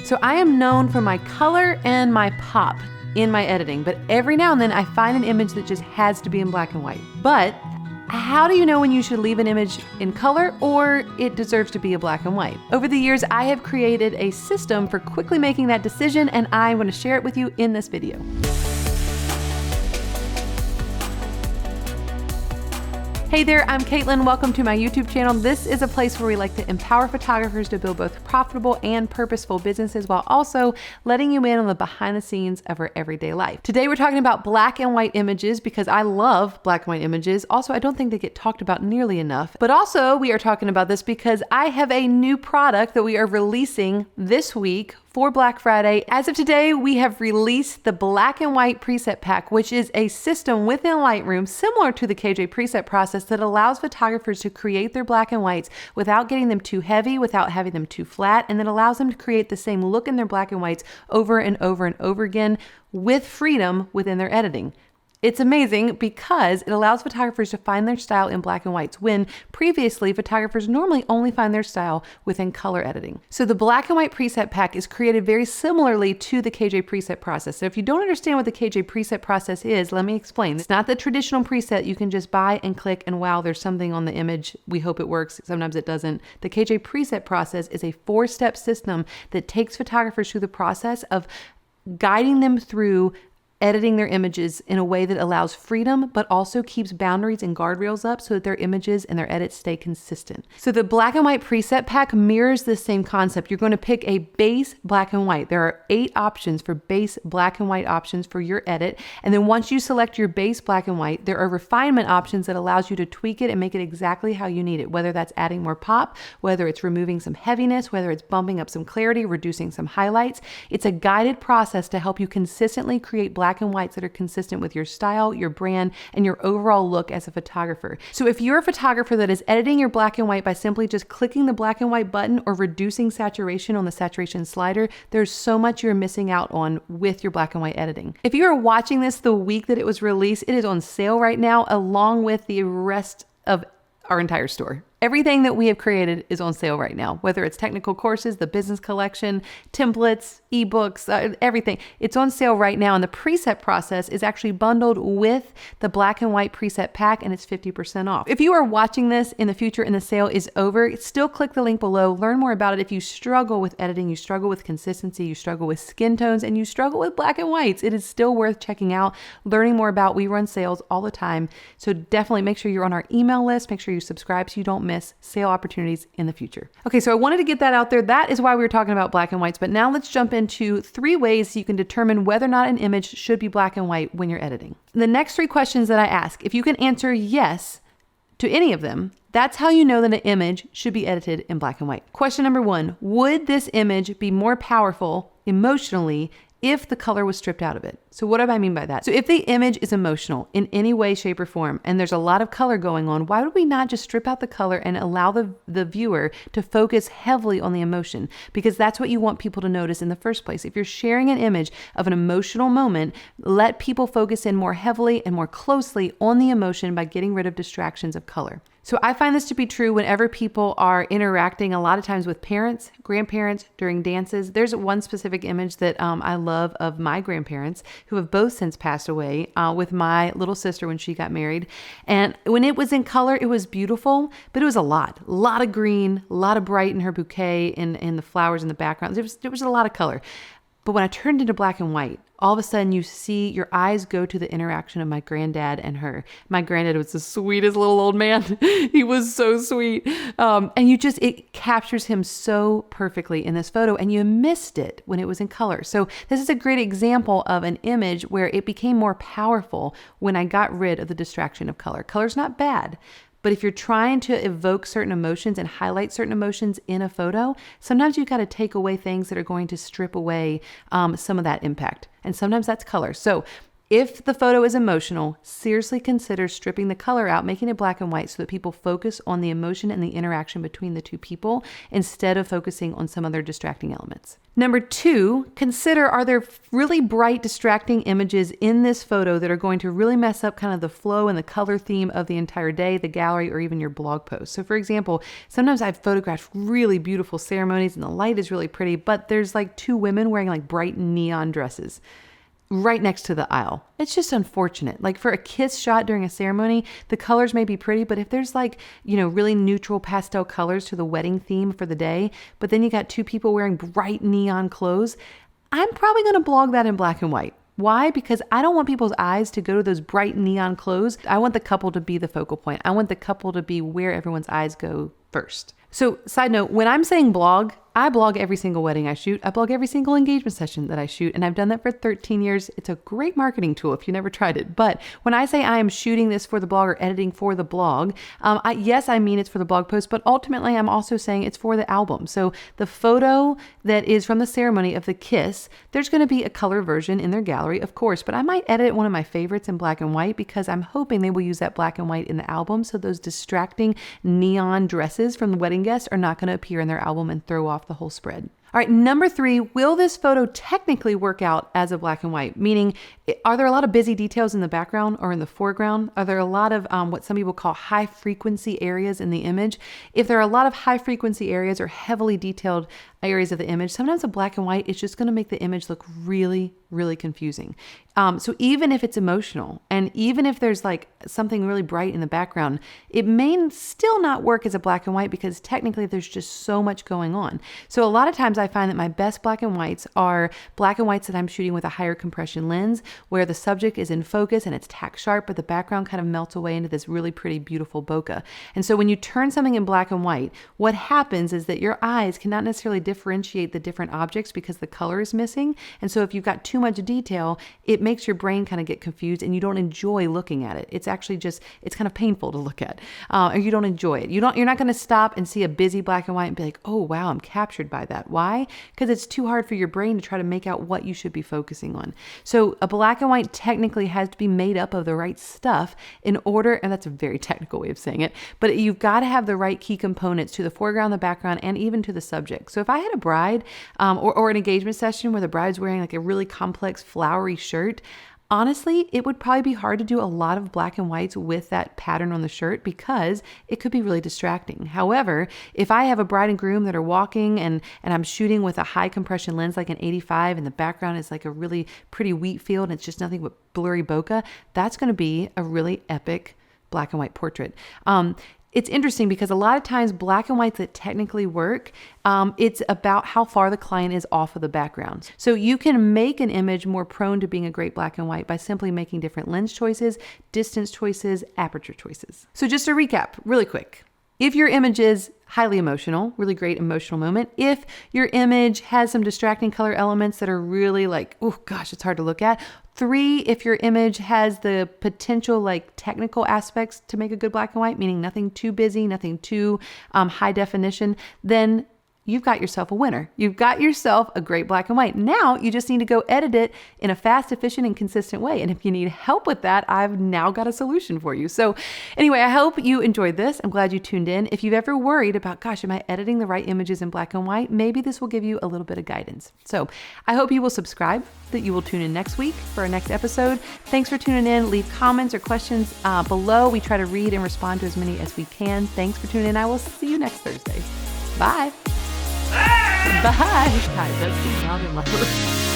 So I am known for my color and my pop in my editing, but every now and then I find an image that just has to be in black and white. But how do you know when you should leave an image in color or it deserves to be a black and white? Over the years, I have created a system for quickly making that decision, and I'm going to share it with you in this video. Hey there, I'm Katelyn. Welcome to my YouTube channel. This is a place where we like to empower photographers to build both profitable and purposeful businesses while also letting you in on the behind the scenes of our everyday life. Today we're talking about black and white images because I love black and white images. Also, I don't think they get talked about nearly enough. But also we are talking about this because I have a new product that we are releasing this week for Black Friday. As of today, we have released the black and white preset pack, which is a system within Lightroom similar to the KJ preset process that allows photographers to create their black and whites without getting them too heavy, without having them too flat, and that allows them to create the same look in their black and whites over and over and over again with freedom within their editing. It's amazing because it allows photographers to find their style in black and whites when previously photographers normally only find their style within color editing. So the black and white preset pack is created very similarly to the KJ preset process. So if you don't understand what the KJ preset process is, let me explain. It's not the traditional preset you can just buy and click and wow, there's something on the image. We hope it works. Sometimes it doesn't. The KJ preset process is a 4-step system that takes photographers through the process of guiding them through editing their images in a way that allows freedom, but also keeps boundaries and guardrails up so that their images and their edits stay consistent. So the black and white preset pack mirrors this same concept. You're going to pick a base black and white. There are 8 options for base black and white options for your edit. And then once you select your base black and white, there are refinement options that allows you to tweak it and make it exactly how you need it, whether that's adding more pop, whether it's removing some heaviness, whether it's bumping up some clarity, reducing some highlights. It's a guided process to help you consistently create black and whites that are consistent with your style, your brand, and your overall look as a photographer. So if you're a photographer that is editing your black and white by simply just clicking the black and white button or reducing saturation on the saturation slider, there's so much you're missing out on with your black and white editing. If you are watching this the week that it was released, it is on sale right now along with the rest of our entire store. Everything that we have created is on sale right now, whether it's technical courses, the business collection, templates, ebooks, everything. It's on sale right now. And the preset process is actually bundled with the black and white preset pack, and it's 50% off. If you are watching this in the future and the sale is over, still click the link below. Learn more about it. If you struggle with editing, you struggle with consistency, you struggle with skin tones, and you struggle with black and whites, it is still worth checking out, learning more about. We run sales all the time. So definitely make sure you're on our email list. Make sure you subscribe so you don't miss sale opportunities in the future. Okay, so I wanted to get that out there. That is why we were talking about black and whites, but now let's jump into 3 ways you can determine whether or not an image should be black and white when you're editing. The next 3 questions that I ask, if you can answer yes to any of them, that's how you know that an image should be edited in black and white. Question number 1, would this image be more powerful emotionally if the color was stripped out of it? So what do I mean by that? So if the image is emotional in any way, shape, or form, and there's a lot of color going on, why would we not just strip out the color and allow the viewer to focus heavily on the emotion? Because that's what you want people to notice in the first place. If you're sharing an image of an emotional moment, let people focus in more heavily and more closely on the emotion by getting rid of distractions of color. So I find this to be true whenever people are interacting a lot of times with parents, grandparents, during dances. There's one specific image that I love of my grandparents who have both since passed away with my little sister when she got married. And when it was in color, it was beautiful, but it was a lot of green, a lot of bright in her bouquet and the flowers in the background. There was a lot of color. But when I turned into black and white, all of a sudden you see your eyes go to the interaction of my granddad and her. My granddad was the sweetest little old man. He was so sweet. And it captures him so perfectly in this photo, and you missed it when it was in color. So this is a great example of an image where it became more powerful when I got rid of the distraction of color. Color's not bad. But if you're trying to evoke certain emotions and highlight certain emotions in a photo, sometimes you've got to take away things that are going to strip away some of that impact. And sometimes that's color. So If the photo is emotional, seriously consider stripping the color out, making it black and white so that people focus on the emotion and the interaction between the two people instead of focusing on some other distracting elements. Number 2, consider, are there really bright, distracting images in this photo that are going to really mess up kind of the flow and the color theme of the entire day, the gallery, or even your blog post? So for example, sometimes I've photographed really beautiful ceremonies and the light is really pretty, but there's like 2 women wearing like bright neon dresses right next to the aisle. It's just unfortunate. Like for a kiss shot during a ceremony, the colors may be pretty, but if there's like, really neutral pastel colors to the wedding theme for the day, but then you got 2 people wearing bright neon clothes, I'm probably going to blog that in black and white. Why? Because I don't want people's eyes to go to those bright neon clothes. I want the couple to be the focal point. I want the couple to be where everyone's eyes go first. So side note, when I'm saying blog, I blog every single wedding I shoot. I blog every single engagement session that I shoot, and I've done that for 13 years. It's a great marketing tool if you never tried it. But when I say I am shooting this for the blog or editing for the blog, yes, I mean it's for the blog post, but ultimately I'm also saying it's for the album. So the photo that is from the ceremony of the kiss, there's going to be a color version in their gallery, of course, but I might edit one of my favorites in black and white because I'm hoping they will use that black and white in the album. So those distracting neon dresses from the wedding guests are not going to appear in their album and throw off the whole spread. All right, number 3, will this photo technically work out as a black and white? Meaning, are there a lot of busy details in the background or in the foreground? Are there a lot of what some people call high frequency areas in the image? If there are a lot of high frequency areas or heavily detailed areas of the image, sometimes a black and white is just going to make the image look really, really confusing. So even if it's emotional and even if there's like something really bright in the background, it may still not work as a black and white because technically there's just so much going on. So a lot of times I find that my best black and whites are black and whites that I'm shooting with a higher compression lens where the subject is in focus and it's tack sharp, but the background kind of melts away into this really pretty, beautiful bokeh. And so when you turn something in black and white, what happens is that your eyes cannot necessarily differentiate the different objects because the color is missing. And so if you've got too much detail, it makes your brain kind of get confused and you don't enjoy looking at it. It's actually just, it's kind of painful to look at, or you don't enjoy it. You're not going to stop and see a busy black and white and be like, oh, wow, I'm captured by that. Why? Because it's too hard for your brain to try to make out what you should be focusing on. So a black and white technically has to be made up of the right stuff in order, and that's a very technical way of saying it, but you've got to have the right key components to the foreground, the background, and even to the subject. So if I had a bride or an engagement session where the bride's wearing like a really complex flowery shirt, honestly, it would probably be hard to do a lot of black and whites with that pattern on the shirt because it could be really distracting. However, if I have a bride and groom that are walking and I'm shooting with a high compression lens like an 85 and the background is like a really pretty wheat field and it's just nothing but blurry bokeh, that's going to be a really epic black and white portrait. It's interesting because a lot of times black and whites that technically work, it's about how far the client is off of the background. So you can make an image more prone to being a great black and white by simply making different lens choices, distance choices, aperture choices. So just to recap really quick. If your image is highly emotional, really great emotional moment. If your image has some distracting color elements that are really like, oh gosh, it's hard to look at. 3, if your image has the potential like technical aspects to make a good black and white, meaning nothing too busy, nothing too high definition, then you've got yourself a winner. You've got yourself a great black and white. Now you just need to go edit it in a fast, efficient, and consistent way. And if you need help with that, I've now got a solution for you. So anyway, I hope you enjoyed this. I'm glad you tuned in. If you've ever worried about, gosh, am I editing the right images in black and white? Maybe this will give you a little bit of guidance. So I hope you will subscribe, that you will tune in next week for our next episode. Thanks for tuning in. Leave comments or questions below. We try to read and respond to as many as we can. Thanks for tuning in. I will see you next Thursday. Bye. Bye. God, that's loud and loud.